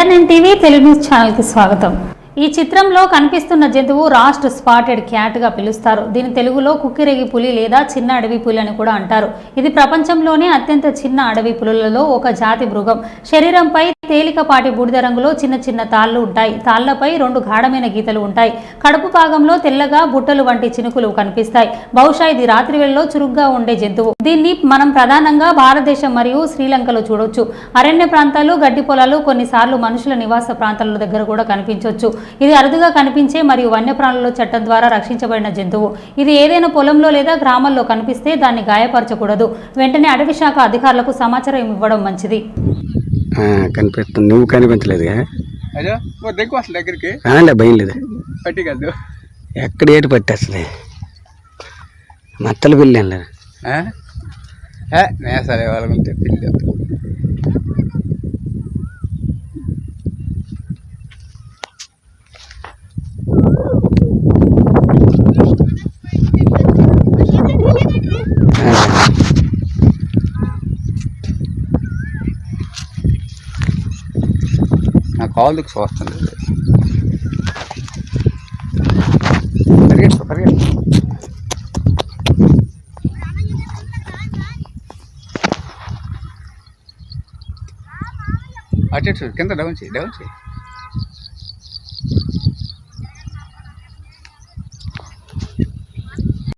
ARN TV Telugu news channel కి స్వాగతం। ఈ చిత్రంలో కనిపిస్తున్న జంతువు రాస్ట్ స్పాటెడ్ క్యాట్ గా పిలుస్తారు। దీని తెలుగులో కుక్కిరెగి పులి లేదా చిన్న అడవి పులి అని కూడా అంటారు। ఇది ప్రపంచంలోనే అత్యంత చిన్న అడవి పులులలో ఒక జాతి మృగం। శరీరంపై తేలికపాటి బూడిద రంగులో చిన్న చిన్న తాళ్లు ఉంటాయి। తాళ్లపై రెండు గాఢమైన గీతలు ఉంటాయి। కడుపు భాగంలో తెల్లగా బుట్టలు వంటి చినుకులు కనిపిస్తాయి। బహుశా ఇది రాత్రి వేళల్లో చురుగ్గా ఉండే జంతువు। దీన్ని మనం ప్రధానంగా భారతదేశం మరియు శ్రీలంకలో చూడొచ్చు। అరణ్య ప్రాంతాలు, గడ్డి పొలాలు, కొన్నిసార్లు మనుషుల నివాస ప్రాంతాల దగ్గర కూడా కనిపించవచ్చు। ఇది అరుదుగా కనిపించే మరియు వన్యప్రాణుల చట్టం ద్వారా రక్షించబడిన జంతువు। ఇది ఏదైనా పొలంలో లేదా గ్రామాల్లో కనిపిస్తే దాన్ని గాయపరచకూడదు। వెంటనే అటవీ శాఖ అధికారులకు సమాచారం ఇవ్వడం మంచిది। కనిపిస్తుంది, నువ్వు కనిపించలేదు దగ్గరికి భయం లేదు, ఎక్కడ ఏటు పట్టేస్తుంది మత్తలు పిల్లి లేదు సరే వాళ్ళకుంటే పిల్లి నా కాళ్ళకి చూస్తుంది పరిగెట్టు పరిగెట్టు అటు కింద డౌన్ చేయి